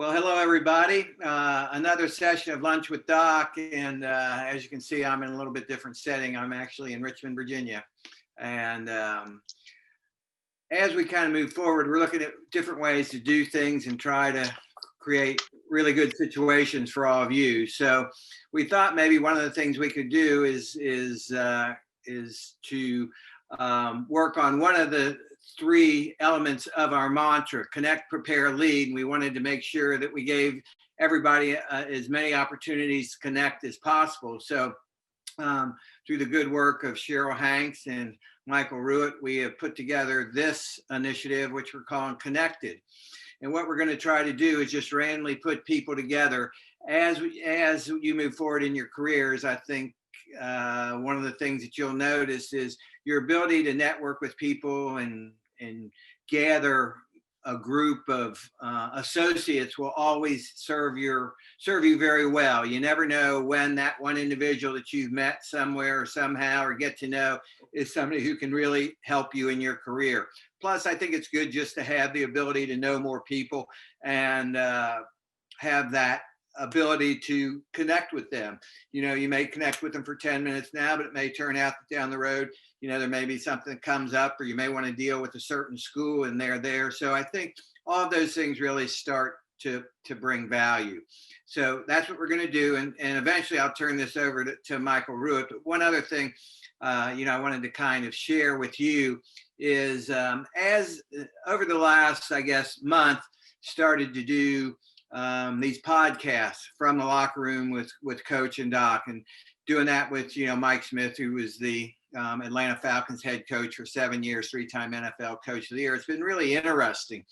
Well, hello, everybody. Another session of Lunch with Doc. And as you can see, I'm in a little bit different setting. I'm actually in Richmond, Virginia. And as we kind of move forward, we're looking at different ways to do things and try to create really good situations for all of you. So we thought maybe one of the things we could do is to work on one of the three elements of our mantra: connect, prepare, lead. And we wanted to make sure that we gave everybody as many opportunities to connect as possible. So through the good work of Cheryl Hanks and Michael Ruitt, we have put together this initiative, which we're calling Connected. And what we're going to try to do is just randomly put people together as you move forward in your careers. I think one of the things that you'll notice is your ability to network with people and gather a group of associates will always serve you very well. You never know when that one individual that you've met somewhere or somehow or get to know is somebody who can really help you in your career. Plus, I think it's good just to have the ability to know more people and have that ability to connect with them. You know, you may connect with them for 10 minutes now, but it may turn out that down the road, you know, there may be something that comes up, or you may want to deal with a certain school and they're there. So I think all of those things really start to bring value. So that's what we're going to do. And eventually I'll turn this over to Michael Ruitt. But one other thing, I wanted to kind of share with you is as over the last, I guess, month, started to do these podcasts from the locker room with Coach and Doc, and doing that with, Mike Smith, who was the Atlanta Falcons head coach for 7 years, 3-time NFL Coach of the Year. It's been really interesting.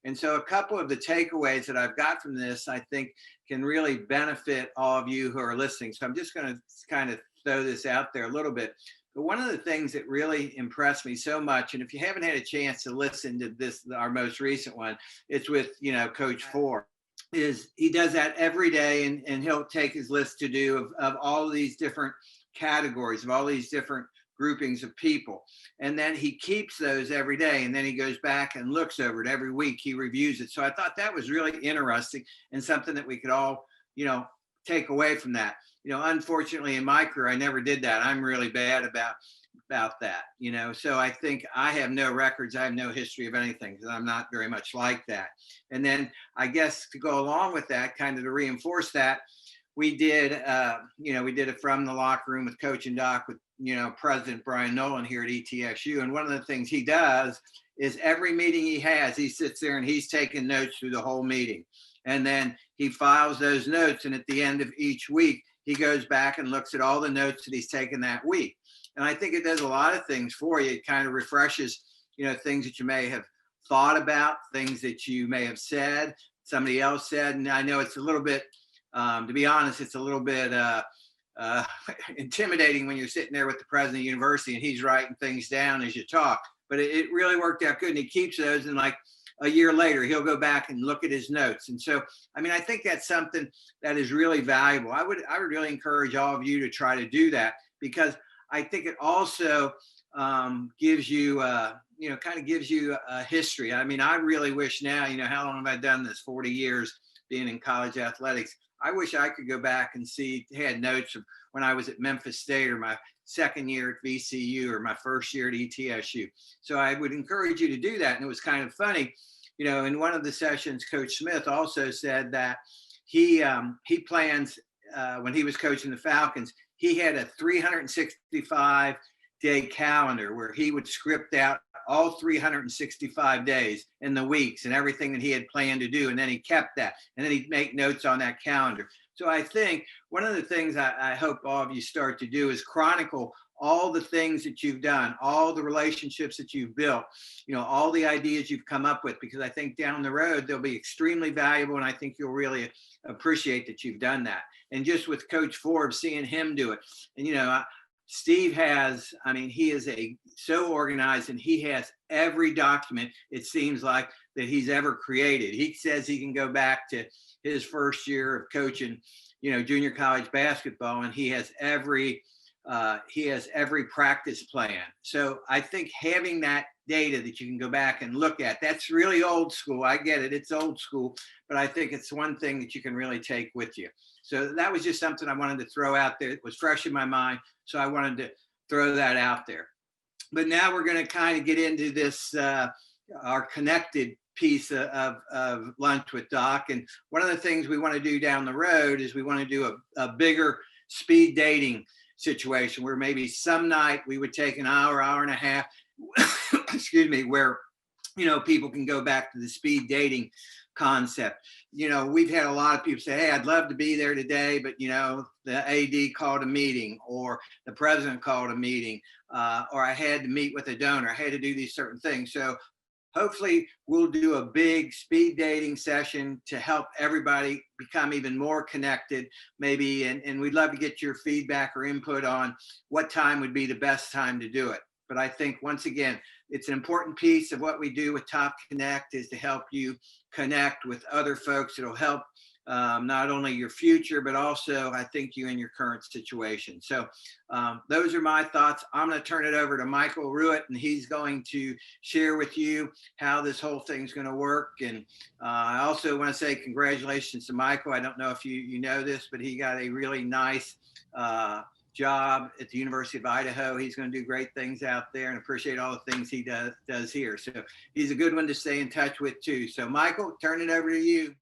And so a couple of the takeaways that I've got from this, I think, can really benefit all of you who are listening. So I'm just going to kind of throw this out there a little bit. But one of the things that really impressed me so much, and if you haven't had a chance to listen to this, our most recent one, it's with, Coach Ford. Is he does that every day, and he'll take his list to do of all of these different categories, of all these different groupings of people. And then he keeps those every day, and then he goes back and looks over it every week. He reviews it. So I thought that was really interesting and something that we could all, take away from that. Unfortunately in my career, I never did that. I'm really bad about that, so I think I have no records. I have no history of anything because I'm not very much like that. And then I guess to go along with that, kind of to reinforce that, we did it from the locker room with Coach and Doc with, President Brian Nolan here at ETSU. And one of the things he does is every meeting he has, he sits there and he's taking notes through the whole meeting. And then he files those notes. And at the end of each week, he goes back and looks at all the notes that he's taken that week. And I think it does a lot of things for you. It kind of refreshes, things that you may have thought about, things that you may have said, somebody else said. And I know it's a little bit, to be honest, it's a little bit intimidating when you're sitting there with the president of the university and he's writing things down as you talk. But it really worked out good. And he keeps those, and like a year later, he'll go back and look at his notes. And so, I think that's something that is really valuable. I would really encourage all of you to try to do that, because I think it also gives you, kind of gives you a history. I really wish now, how long have I done this? 40 years being in college athletics. I wish I could go back and had notes of when I was at Memphis State, or my second year at VCU, or my first year at ETSU. So I would encourage you to do that. And it was kind of funny, in one of the sessions, Coach Smith also said that he plans, when he was coaching the Falcons, he had a 365-day calendar where he would script out all 365 days and the weeks and everything that he had planned to do. And then he kept that, and then he'd make notes on that calendar. So I think one of the things I hope all of you start to do is chronicle all the things that you've done, all the relationships that you've built, all the ideas you've come up with, because I think down the road, they'll be extremely valuable. And I think you'll really appreciate that you've done that. And just with Coach Forbes, seeing him do it. And, Steve has, he is so organized, and he has every document, it seems like, that he's ever created. He says he can go back to his first year of coaching, junior college basketball, and he has every he has every practice plan. So I think having that data that you can go back and look at, that's really old school. I get it, it's old school, but I think it's one thing that you can really take with you. So that was just something I wanted to throw out there. It was fresh in my mind, so I wanted to throw that out there. But now we're going to kind of get into this, our connected piece of Lunch with Doc. And one of the things we want to do down the road is we want to do a bigger speed dating situation where maybe some night we would take an hour, hour and a half, excuse me, where, people can go back to the speed dating concept. We've had a lot of people say, hey, I'd love to be there today, but the AD called a meeting, or the president called a meeting, or I had to meet with a donor, I had to do these certain things. So hopefully we'll do a big speed dating session to help everybody become even more connected, maybe, and we'd love to get your feedback or input on what time would be the best time to do it. But I think, once again, it's an important piece of what we do with TopConnect is to help you connect with other folks. It'll help not only your future, but also, I think, you in your current situation. So those are my thoughts. I'm going to turn it over to Michael Ruitt, and he's going to share with you how this whole thing's going to work. And I also want to say congratulations to Michael. I don't know if you know this, but he got a really nice job at the University of Idaho. He's going to do great things out there, and appreciate all the things he does here. So he's a good one to stay in touch with too. So Michael, turn it over to you.